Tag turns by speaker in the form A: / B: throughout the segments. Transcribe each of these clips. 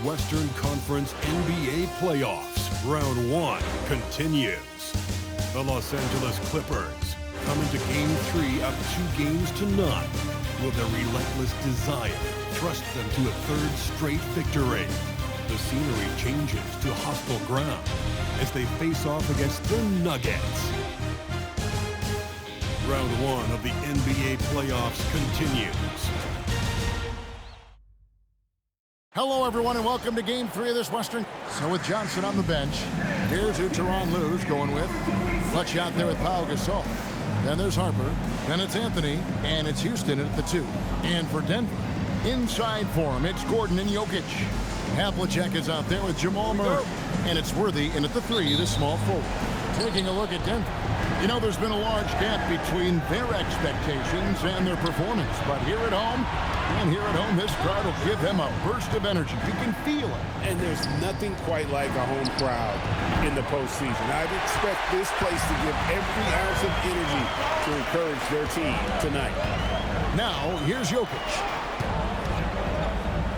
A: Western Conference NBA playoffs. Round 1 continues. The Los Angeles Clippers come into Game 3 up 2-0. Will their relentless desire thrust them to a third straight victory? The scenery changes to hostile ground as they face off against the Nuggets. Round 1 of the NBA playoffs continues.
B: Hello, everyone, and welcome to Game 3 of this Western. So with Johnson on the bench, here's who Tyronn Lue's going with. Clutch out there with Pau Gasol. Then there's Harper. Then it's Anthony. And it's Houston at the 2. And for Denver, inside for him, it's Gordon and Jokic. Havlicek is out there with Jamal Murray. And it's Worthy in at the 3, the small forward. Taking a look at Denver. You know, there's been a large gap between their expectations and their performance. But here at home, this crowd will give them a burst of energy. You can feel it.
C: And there's nothing quite like a home crowd in the postseason. I'd expect this place to give every ounce of energy to encourage their team tonight.
B: Now, here's Jokic.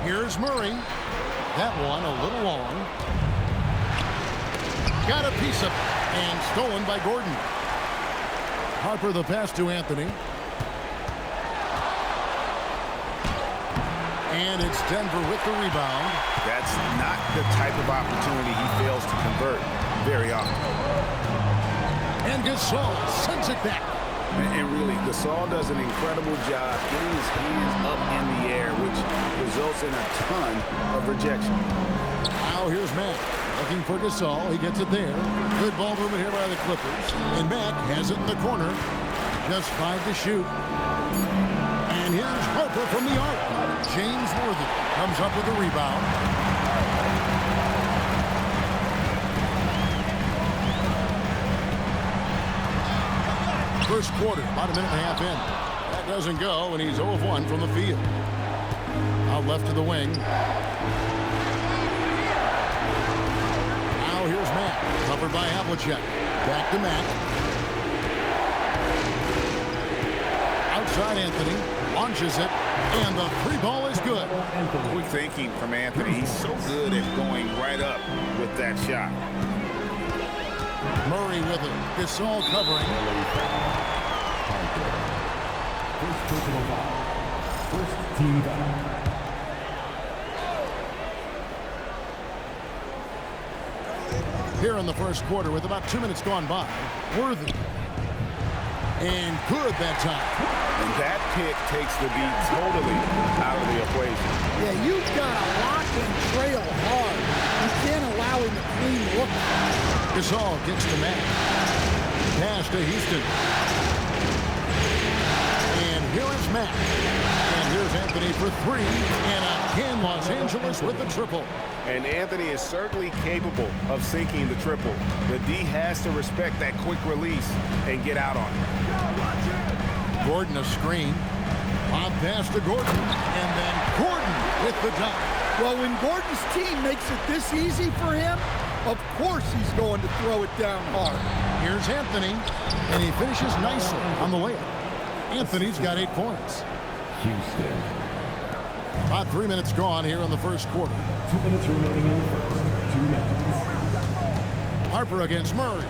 B: Here's Murray. That one a little long. Got a piece of it. And stolen by Gordon. Harper the pass to Anthony. And it's Denver with the rebound.
C: That's not the type of opportunity he fails to convert very often.
B: And Gasol sends it back.
C: And really, Gasol does an incredible job getting his hands up in the air, which results in a ton of rejection.
B: Now here's Mack. Looking for Gasol. He gets it there. Good ball movement here by the Clippers. And Mack has it in the corner. Just 5 to shoot. And here's Harper from the arc. James Worthy comes up with a rebound. First quarter, about a minute and a half in. That doesn't go, and he's 0 of 1 from the field. Out left to the wing. Now here's Mack, covered by Havlicek. Back to Mack. Outside Anthony, launches it, and the 3 ball is good.
C: Quick thinking from Anthony. He's so good at going right up with that shot.
B: Murray with it. Gasol covering.
D: First personal foul. First team foul.
B: Here in the first quarter with about 2 minutes gone by. Worthy. And good that time.
C: And that pick takes the beat totally out of the equation.
E: Yeah, you've got to lock and trail hard. You can't allow him to clean look.
B: Gasol gets to Mack. Pass to Houston. And here is Mack. And here's Anthony for 3. And again, Los Angeles with the triple.
C: And Anthony is certainly capable of sinking the triple. The D has to respect that quick release and get out on it.
B: Gordon a screen. Bob pass to Gordon. And then Gordon with the dunk.
E: Well, when Gordon's team makes it this easy for him, of course he's going to throw it down hard.
B: Here's Anthony. And he finishes nicely on the layup. Anthony's got 8 points.
D: Houston.
B: About 3 minutes gone here in the first quarter.
D: 2 minutes remaining in the first. 2 minutes.
B: Harper against Murray.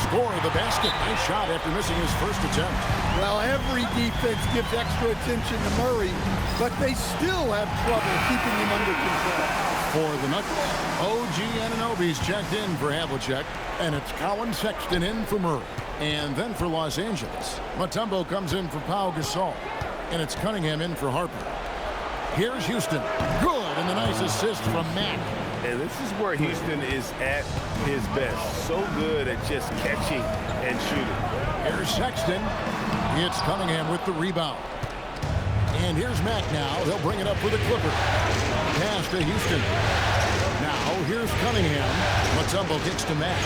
B: Score of the basket. Nice shot after missing his first attempt.
E: Well, every defense gives extra attention to Murray, but they still have trouble keeping him under control.
B: For the Nuggets, OG Anunoby's checked in for Havlicek, and it's Colin Sexton in for Murray. And then for Los Angeles, Mutombo comes in for Pau Gasol, and it's Cunningham in for Harper. Here's Houston. Good, and the nice assist from Mack.
C: And this is where Houston is at his best. So good at just catching and shooting.
B: Here's Sexton. It's Cunningham with the rebound. And here's Mack now. He'll bring it up for the Clippers. Pass to Houston. Now here's Cunningham. Mutombo kicks to Mack.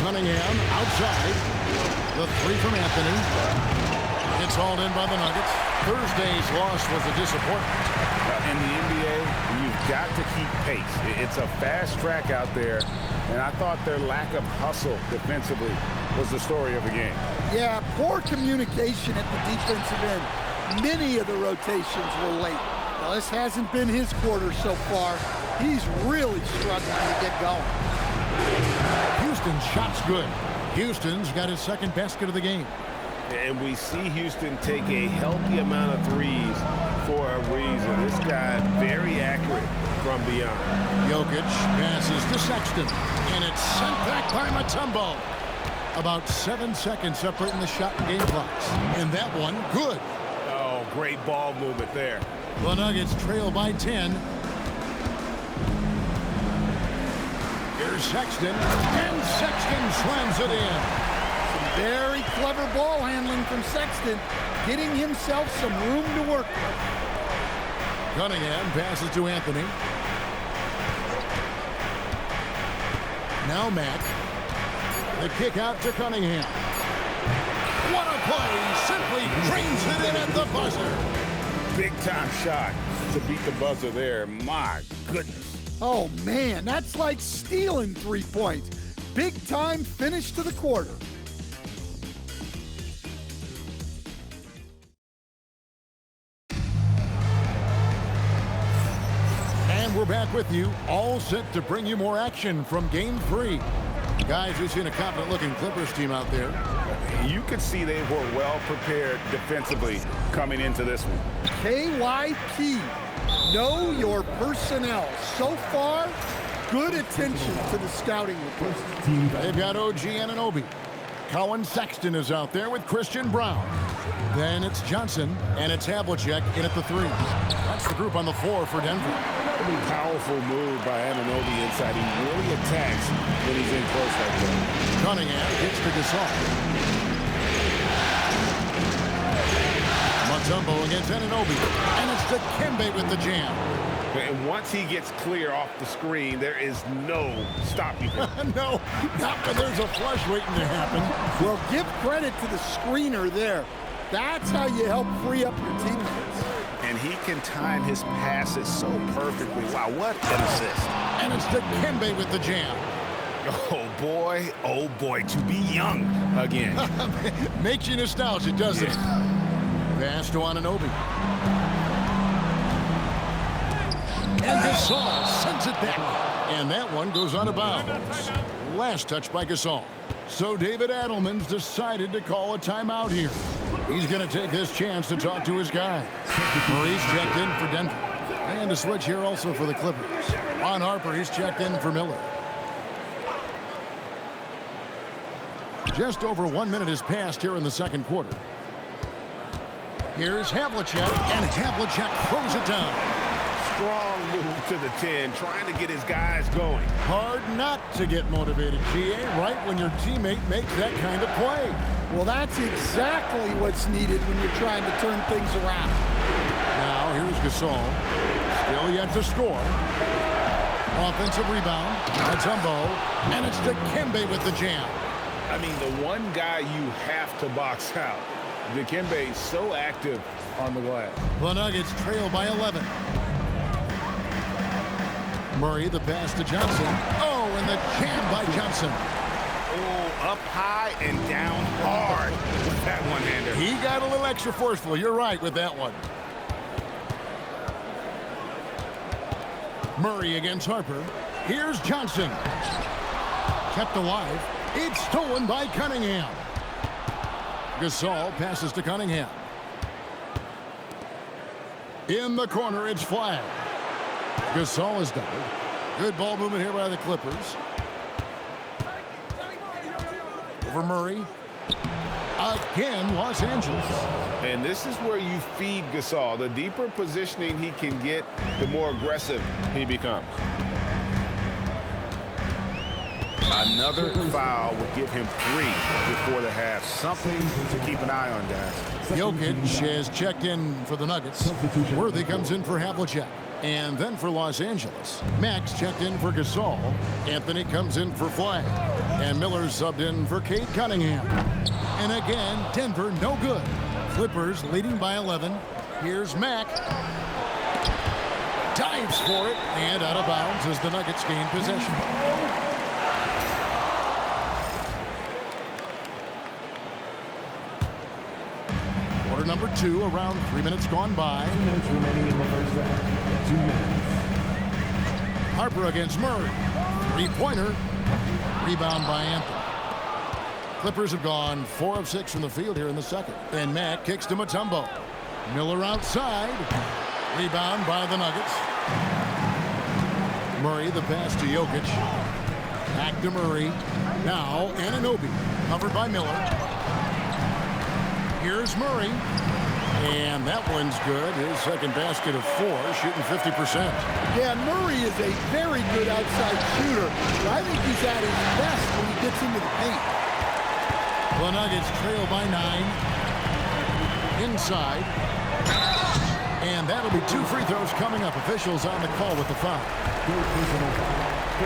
B: Cunningham outside. The 3 from Anthony. It's hauled in by the Nuggets. Thursday's loss was a disappointment.
C: In the NBA, you've got to keep pace. It's a fast track out there, And I thought their lack of hustle defensively was the story of the game.
E: Yeah, poor communication at the defensive end. Many of the rotations were late. Now, this hasn't been his quarter so far. He's really struggling to get going.
B: Houston's shot's good. Houston's got his second basket of the game.
C: And we see Houston take a healthy amount of threes for a reason. This guy very accurate from beyond.
B: Jokic passes to Sexton, and it's sent back by Mutombo. About 7 seconds separating the shot and game clocks. And that one, good.
C: Oh, great ball movement there.
B: The Nuggets trail by 10. Here's Sexton, and Sexton slams it in.
E: Some very clever ball handling from Sexton, getting himself some room to work with.
B: Cunningham passes to Anthony. Now Mack. The kick out to Cunningham. What a play! Simply drains it in at the buzzer.
C: Big time shot to beat the buzzer there. My goodness.
E: Oh, man, that's like stealing 3 points. Big time finish to the quarter.
B: And we're back with you, all set to bring you more action from Game 3. Guys, we've seen a confident-looking Clippers team out there.
C: You could see they were well prepared defensively coming into this one.
E: KYP, know your personnel. So far, good attention to the scouting report.
B: They've got OG Anunoby. Colin Sexton is out there with Christian Brown. Then it's Johnson, and it's Havlicek in at the 3. That's the group on the floor for Denver.
C: Powerful move by Anunoby inside. He really attacks when he's in close like that.
B: Cunningham gets to Gasol. Mutombo against Anunoby. And it's Dikembe with the jam.
C: And once he gets clear off the screen, there is no stopping him.
B: No, not when there's a flush waiting to happen.
E: Well, give credit to the screener there. That's how you help free up your teammates.
C: And he can time his passes so perfectly. Wow, what an assist.
B: And it's Dikembe with the jam.
C: Oh boy, to be young again.
B: Makes you nostalgic, doesn't it? Pass to Anunoby. And Gasol sends it back. And that one goes out of bounds. Last touch by Gasol. So David Adelman's decided to call a timeout here. He's going to take this chance to talk to his guy. Maurice checked in for Denver. And a switch here also for the Clippers. Ron Harper, he's checked in for Miller. Just over 1 minute has passed here in the second quarter. Here's Havlicek, and Havlicek throws it down.
C: Strong move to the 10, trying to get his guys going.
B: Hard not to get motivated, GA, right when your teammate makes that kind of play.
E: Well, that's exactly what's needed when you're trying to turn things around.
B: Now, here's Gasol. Still yet to score. Offensive rebound. Mutombo. And it's Dikembe with the jam.
C: I mean, the one guy you have to box out. Dikembe so active on the glass.
B: The Nuggets trail by 11. Murray, the pass to Johnson. Oh, and the jam by Johnson.
C: Oh, up high and down hard with that one-hander.
B: He got a little extra forceful. You're right with that one. Murray against Harper. Here's Johnson. Kept alive. It's stolen by Cunningham. Gasol passes to Cunningham. In the corner, it's flagged. Gasol is doubled. Good ball movement here by the Clippers. Over Murray. Again, Los Angeles.
C: And this is where you feed Gasol. The deeper positioning he can get, the more aggressive he becomes. Another foul would give him 3 before the half. Something to keep an eye on, guys.
B: Jokic has checked in for the Nuggets. Worthy comes in for Havlicek. And then for Los Angeles, Max checked in for Gasol. Anthony comes in for Flag. And Miller subbed in for Cade Cunningham. And again, Denver no good. Clippers leading by 11. Here's Mack. Dives for it. And out of bounds as the Nuggets gain possession. number 2, around 3 minutes gone by.
D: 2 minutes remaining in the first half. 2 minutes.
B: Harper against Murray. 3-pointer. Rebound by Anthony. Clippers have gone 4 of 6 from the field here in the second. And Mack kicks to Mutombo. Miller outside. Rebound by the Nuggets. Murray, the pass to Jokic. Back to Murray. Now Anunoby, covered by Miller. Here's Murray. And that one's good. His second basket of 4, shooting 50%.
E: Yeah, Murray is a very good outside shooter, but I think he's at his best when he gets into the paint.
B: The Nuggets trail by 9. Inside. And that'll be 2 free throws coming up. Officials on the call with the foul.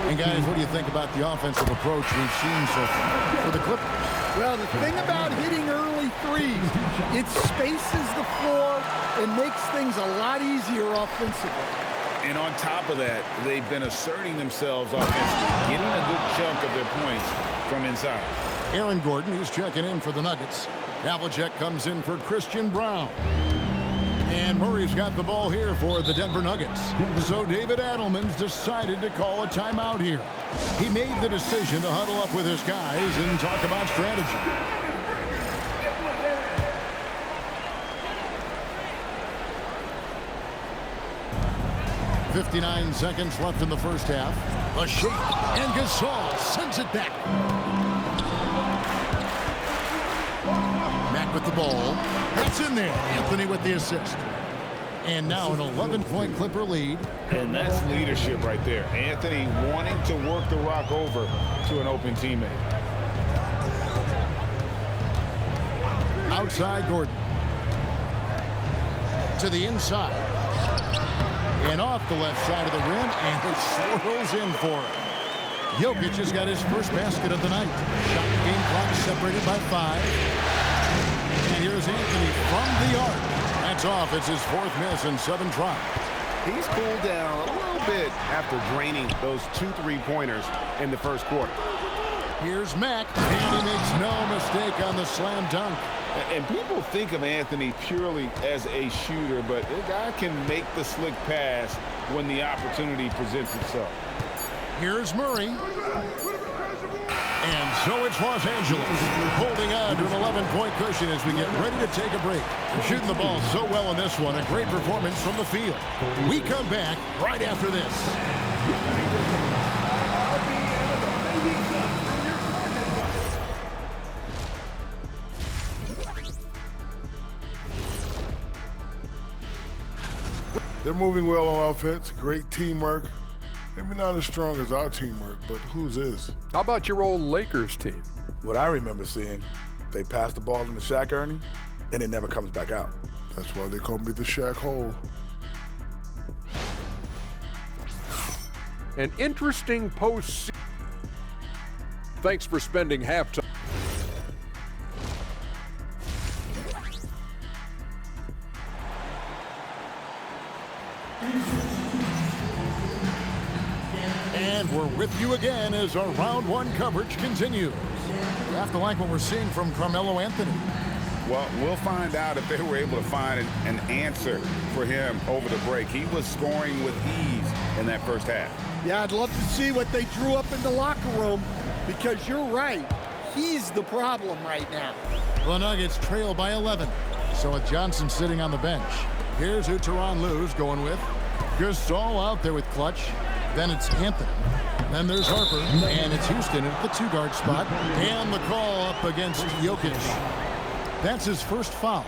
B: And guys, what do you think about the offensive approach we've seen so far for the Clippers?
E: Well, the thing about hitting early threes, it spaces the floor and makes things a lot easier offensively.
C: And on top of that, they've been asserting themselves offensively, getting a good chunk of their points from inside.
B: Aaron Gordon, he's checking in for the Nuggets. Havlicek comes in for Christian Brown. And Murray's got the ball here for the Denver Nuggets. So David Adelman's decided to call a timeout here. He made the decision to huddle up with his guys and talk about strategy. .59 seconds left in the first half. A shake, and Gasol sends it back. Mack with the ball. That's in there. Anthony with the assist. And now an 11-point Clipper lead.
C: And that's leadership right there. Anthony wanting to work the rock over to an open teammate.
B: Outside Gordon. To the inside. And off the left side of the rim, and it swirls in for him. Jokic has got his first basket of the night. Shot game clock separated by 5. And here's Anthony from the arc. That's off. It's his 4th miss and 7 tries.
F: He's cooled down a little bit after draining those 2 3-pointers in the first quarter.
B: Here's Mack, and he makes no mistake on the slam dunk.
C: And people think of Anthony purely as a shooter, but the guy can make the slick pass when the opportunity presents itself.
B: Here's Murray. And so it's Los Angeles holding on to an 11-point cushion as we get ready to take a break. Shooting the ball so well in this one. A great performance from the field. We come back right after this.
G: They're moving well on offense. Great teamwork. Maybe not as strong as our teamwork, but whose is?
H: How about your old Lakers team?
I: What I remember seeing, they pass the ball into Shaq Ernie, and it never comes back out.
G: That's why they call me the Shaq Hole.
H: An interesting postseason. Thanks for spending halftime.
B: And we're with you again as our round 1 coverage continues. You have to like what we're seeing from Carmelo Anthony.
C: Well, we'll find out if they were able to find an answer for him over the break. He was scoring with ease in that first half.
E: Yeah, I'd love to see what they drew up in the locker room, because you're right. He's the problem right now.
B: The Nuggets trail by 11. So with Johnson sitting on the bench, here's who Tyronn Lue's going with. Gasol out there with Clutch. Then it's Anthony. Then there's Harper. And it's Houston at the 2-guard spot. And the call up against Jokic. That's his first foul.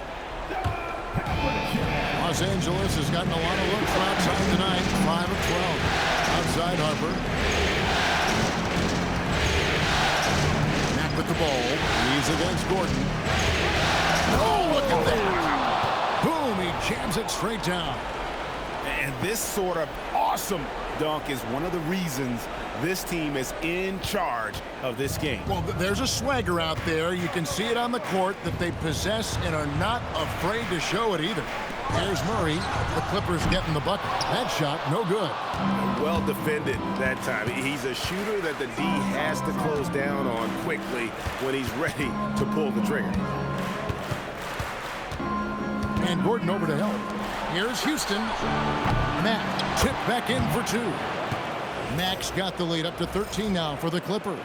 B: Los Angeles has gotten a lot of looks outside tonight. 5 of 12. Outside Harper. Mack with the ball. He's against Gordon. Oh, look at that. Boom, he jams it straight down.
F: And this sort of awesome dunk is one of the reasons this team is in charge of this game.
B: Well, there's a swagger out there. You can see it on the court that they possess and are not afraid to show it either. There's Murray. The Clippers getting the bucket. That shot, no good.
F: Well defended that time. He's a shooter that the D has to close down on quickly when he's ready to pull the trigger.
B: And Gordon over to help. Here's Houston. Mack tipped back in for two. Mack's got the lead up to 13 now for the Clippers.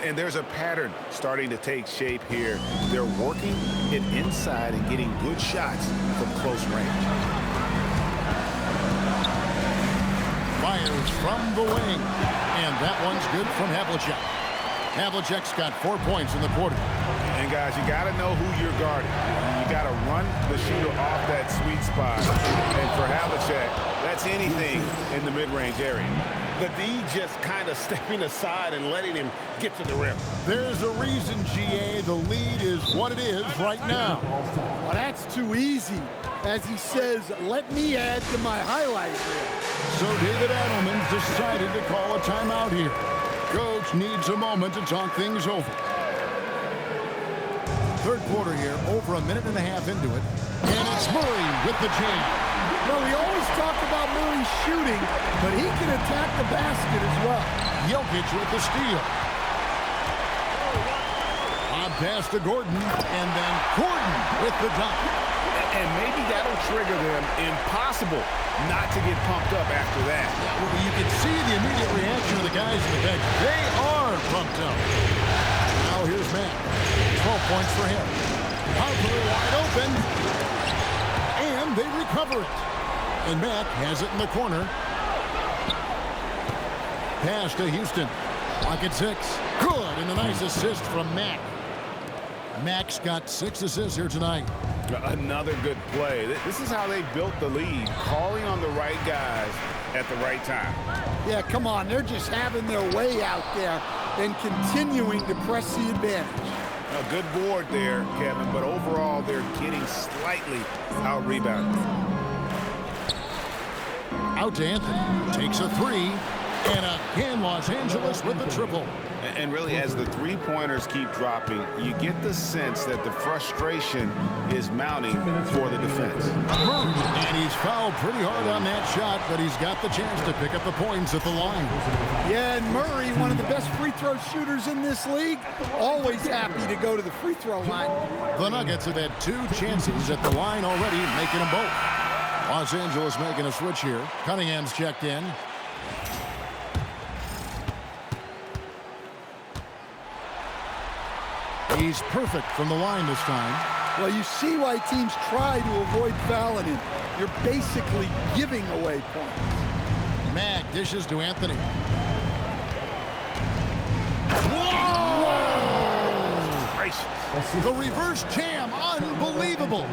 F: And there's a pattern starting to take shape here. They're working it inside and getting good shots from close range.
B: Fires from the wing. And that one's good from Havlicek. Havlicek's got 4 points in the quarter.
F: And guys, you got to know who you're guarding. You got to run the shooter off that sweet spot. And for Havlicek, that's anything in the mid-range area.
C: The D just kind of stepping aside and letting him get to the rim.
B: There's a reason, GA, the lead is what it is right now.
E: Well, that's too easy. As he says, let me add to my highlight reel.
B: So David Adelman's decided to call a timeout here. Coach needs a moment to talk things over. Third quarter here, over a minute and a half into it. And it's Murray with the jam.
E: Well, we always talk about Murray shooting, but he can attack the basket as well.
B: Jokic with the steal. On pass to Gordon, and then Gordon with the dunk.
F: And maybe that'll trigger them. Impossible not to get pumped up after that.
B: Yeah, well, you can see the immediate reaction of the guys in the bench. They are pumped up. Now here's Mack. 12 points for him. Harper wide open. And they recover it. And Mack has it in the corner. Pass to Houston. Clock at 6. Good, and a nice assist from Mack. Mack's got 6 assists here tonight.
F: Another good play. This is how they built the lead, calling on the right guys at the right time.
E: Yeah, come on. They're just having their way out there and continuing to press the advantage.
F: A good board there, Kevin, but overall they're getting slightly out-rebounded.
B: Out to Anthony. Takes a 3. And again, Los Angeles with the triple.
F: And really, as the three-pointers keep dropping, you get the sense that the frustration is mounting for the defense.
B: And he's fouled pretty hard on that shot, but he's got the chance to pick up the points at the line.
E: Yeah, and Murray, one of the best free throw shooters in this league, always happy to go to the free throw line.
B: The Nuggets have had 2 chances at the line already, making them both. Los Angeles making a switch here. Cunningham's checked in. He's perfect from the line this time.
E: Well, you see why teams try to avoid fouling him. You're basically giving away points.
B: Mack dishes to Anthony.
F: Gracious.
B: The reverse jam, unbelievable.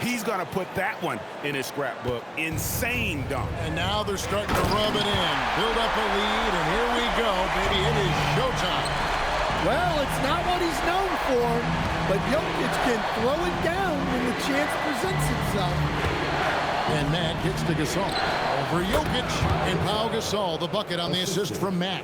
F: He's going to put that one in his scrapbook. Insane dunk.
B: And now they're starting to rub it in. Build up a lead, and here we go, baby. It is showtime.
E: Well, it's not what he's known for, but Jokic can throw it down when the chance presents itself.
B: And Mack gets to Gasol. Over Jokic, and Pau Gasol, the bucket on the assist from Mack.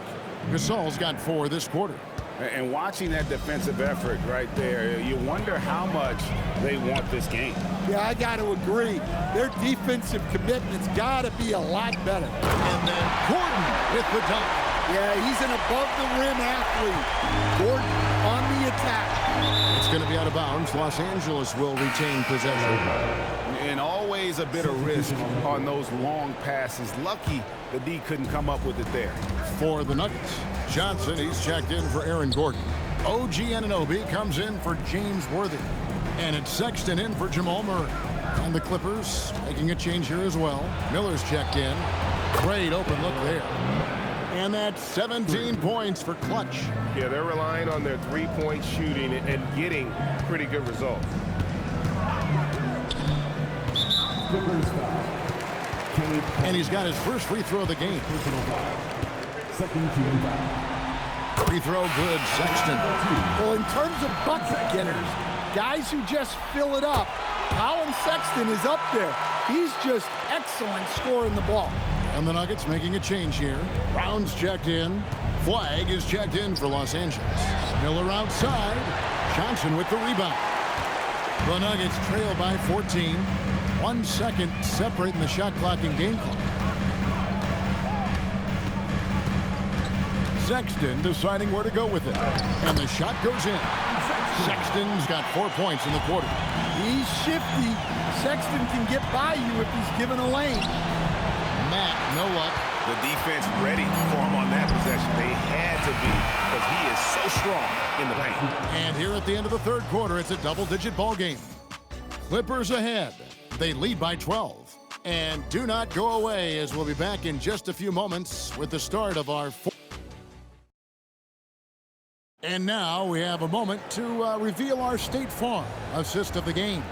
B: Gasol's got 4 this quarter.
F: And watching that defensive effort right there, you wonder how much they want this game.
E: Yeah, I got to agree. Their defensive commitment's got to be a lot better.
B: And then Gordon with the dunk.
E: Yeah, he's an above-the-rim athlete. Gordon on the attack.
B: It's going to be out of bounds. Los Angeles will retain possession.
F: And always a bit of risk on those long passes. Lucky the D couldn't come up with it there.
B: For the Nuggets, Johnson, he's checked in for Aaron Gordon. OG Anunoby comes in for James Worthy. And it's Sexton in for Jamal Murray. And the Clippers making a change here as well. Miller's checked in. Great open look there. And that's 17 points for Clutch.
C: Yeah, they're relying on their three-point shooting and getting pretty good results.
B: And he's got his first free throw of the game.
D: Second team foul.
B: Free throw good, Sexton.
E: Well, in terms of bucket getters, guys who just fill it up, Colin Sexton is up there. He's just excellent scoring the ball.
B: And the Nuggets making a change here. Brown's checked in. Flag is checked in for Los Angeles. Miller outside. Johnson with the rebound. The Nuggets trail by 14. 1 second separating the shot clock and game clock. Sexton deciding where to go with it. And the shot goes in. Sexton's got 4 points in the quarter.
E: He's shifty. Sexton can get by you if he's given a lane.
B: Matt, no luck.
F: The defense ready for him on that possession. They had to be because he is so strong in the paint.
B: And here at the end of the third quarter, it's a double-digit ball game. Clippers ahead. They lead by 12. And do not go away, as we'll be back in just a few moments with the start of our fourth. And now we have a moment to reveal our State Farm assist of the game.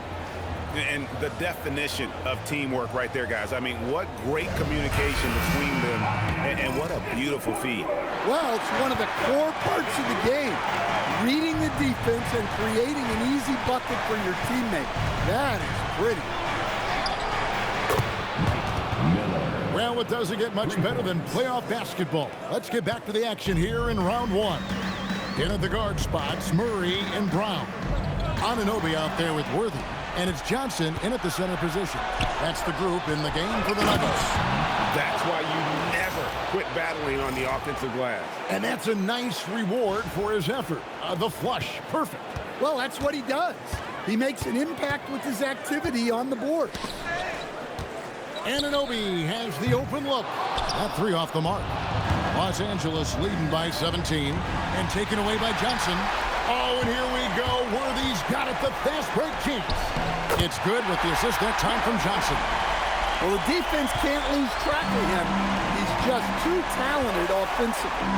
F: And the definition of teamwork right there, guys. I mean, what great communication between them, and what a beautiful feed.
E: Well, it's one of the core parts of the game. Reading the defense and creating an easy bucket for your teammate. That is pretty.
B: Well, it doesn't get much better than playoff basketball. Let's get back to the action here in round one. In at the guard spots, Murray and Brown. Anunoby out there with Worthy. And it's Johnson in at the center position. That's the group in the game for the Nuggets.
F: That's why you never quit battling on the offensive glass.
B: And that's a nice reward for his effort. The flush, perfect.
E: Well, that's what he does. He makes an impact with his activity on the board.
B: Anunoby has the open look. That three off the mark. Los Angeles leading by 17 and taken away by Johnson. Oh, and here we go. Worthy's got it, the fast break chance. It's good with the assist that time from Johnson.
E: Well, the defense can't lose track of him. He's just too talented offensively.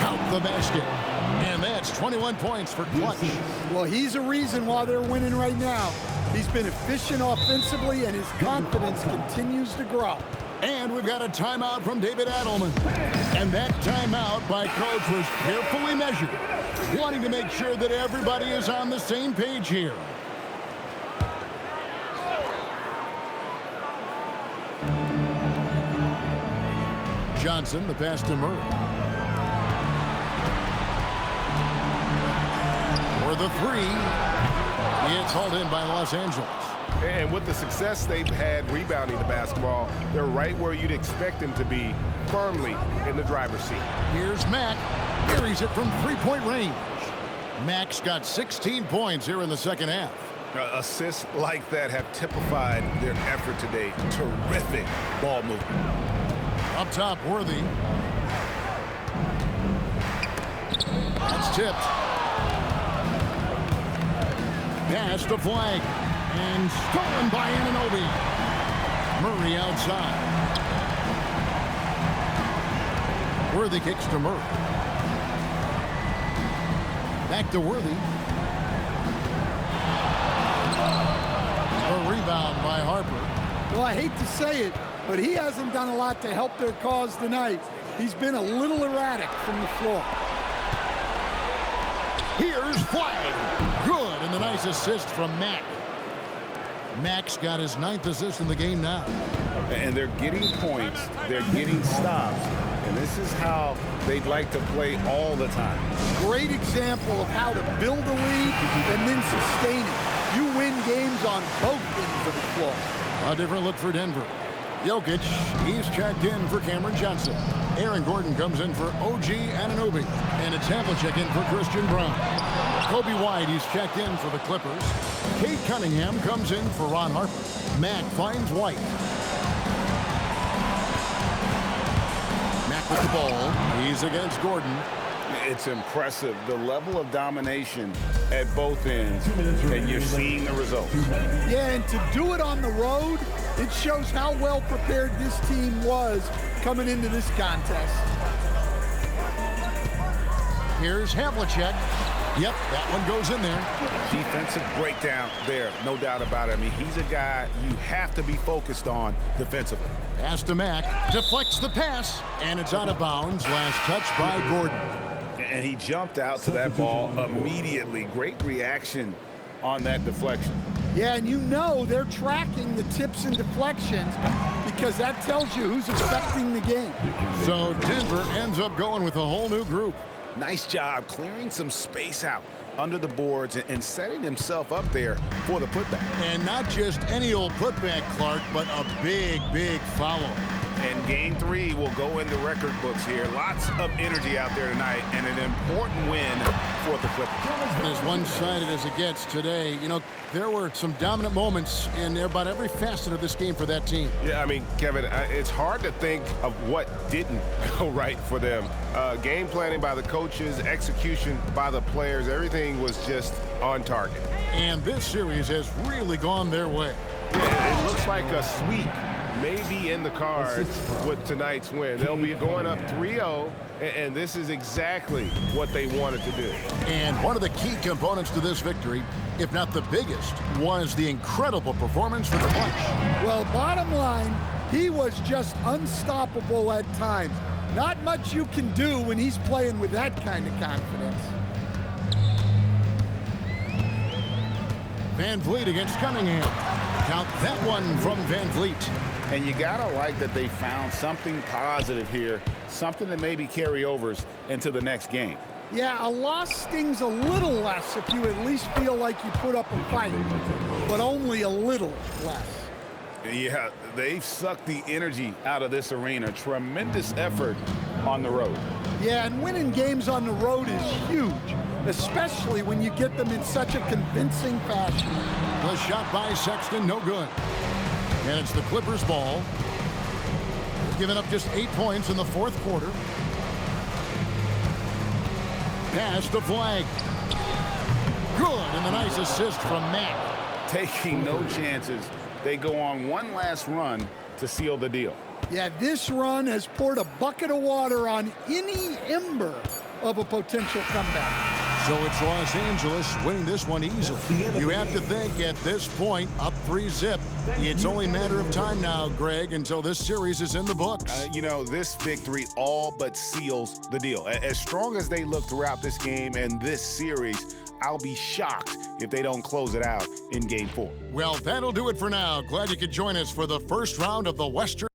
B: Count the basket. And that's 21 points for Clutch.
E: Well, he's a reason why they're winning right now. He's been efficient offensively, and his confidence continues to grow.
B: And we've got a timeout from David Adelman. And that timeout by Coach was carefully measured, wanting to make sure that everybody is on the same page here. Johnson, the pass to Murray. For the three, it's hauled in by Los Angeles.
F: And with the success they've had rebounding the basketball, they're right where you'd expect them to be, firmly in the driver's seat.
B: Here's Mack. Carries it from three-point range. Mack's got 16 points here in the second half.
F: Assists like that have typified their effort today. Terrific ball movement.
B: Up top, Worthy. That's tipped. Pass to Flag. And stolen by Anunoby. Murray outside. Worthy kicks to Murray. Back to Worthy. A rebound by Harper.
E: Well, I hate to say it, but he hasn't done a lot to help their cause tonight. He's been a little erratic from the floor.
B: Here's Flag. Good, and the nice assist from Mack. Mack's got his 9th assist in the game now.
F: And they're getting points, they're getting stops, and this is how they'd like to play all the time.
E: Great example of how to build a lead and then sustain it. You win games on both ends of the floor.
B: A different look for Denver. Jokic, he's checked in for Cameron Johnson. Aaron Gordon comes in for OG Anunoby. And it's Havlicek in for Christian Brown. Kobe White, he's checked in for the Clippers. Cade Cunningham comes in for Ron Harper. Mack finds White. Mack with the ball. He's against Gordon.
F: It's impressive, the level of domination at both ends, and you're seeing the results.
E: Yeah, and to do it on the road, it shows how well prepared this team was coming into this contest.
B: Here's Havlicek. Yep, that one goes in there.
F: Defensive breakdown there, no doubt about it. I mean, he's a guy you have to be focused on defensively.
B: Pass to Mack, deflects the pass, and it's out of bounds. Last touch by Gordon.
F: And he jumped out to that ball immediately. Great reaction on that deflection.
E: Yeah, and you know they're tracking the tips and deflections because that tells you who's affecting the game.
B: So Denver ends up going with a whole new group.
F: Nice job clearing some space out under the boards and setting himself up there for the putback.
B: And not just any old putback, Clark, but a big, big follow.
F: And Game 3 will go in the record books here. Lots of energy out there tonight, and an important win for the Clippers.
B: As one-sided as it gets today, you know, there were some dominant moments in about every facet of this game for that team.
C: Yeah, I mean, Kevin, it's hard to think of what didn't go right for them. Game planning by the coaches, execution by the players, everything was just on target.
B: And this series has really gone their way.
C: Yeah, it looks like a sweep may be in the cards with tonight's win. They'll be going up 3-0, and this is exactly what they wanted to do.
B: And one of the key components to this victory, if not the biggest, was the incredible performance for the Clutch.
E: Well, bottom line, he was just unstoppable at times. Not much you can do when he's playing with that kind of confidence.
B: Van Vliet against Cunningham. Count that one from Van Vliet.
F: And you gotta like that they found something positive here, something that maybe carry overs into the next game.
E: Yeah, a loss stings a little less if you at least feel like you put up a fight, but only a little less.
F: Yeah, they've sucked the energy out of this arena. Tremendous effort on the road.
E: Yeah, and winning games on the road is huge, especially when you get them in such a convincing fashion.
B: The shot by Sexton, no good. And it's the Clippers' ball. Giving up just 8 points in the fourth quarter. Pass to Flag. Good, and a nice assist from Mack.
F: Taking no chances. They go on one last run to seal the deal.
E: Yeah, this run has poured a bucket of water on any ember of a potential comeback.
B: So it's Los Angeles winning this one easily. You have to think at this point, up 3-0. It's only a matter of time now, Greg, until this series is in the books.
F: You know, this victory all but seals the deal. As strong as they look throughout this game and this series, I'll be shocked if they don't close it out in Game 4.
B: Well, that'll do it for now. Glad you could join us for the first round of the Western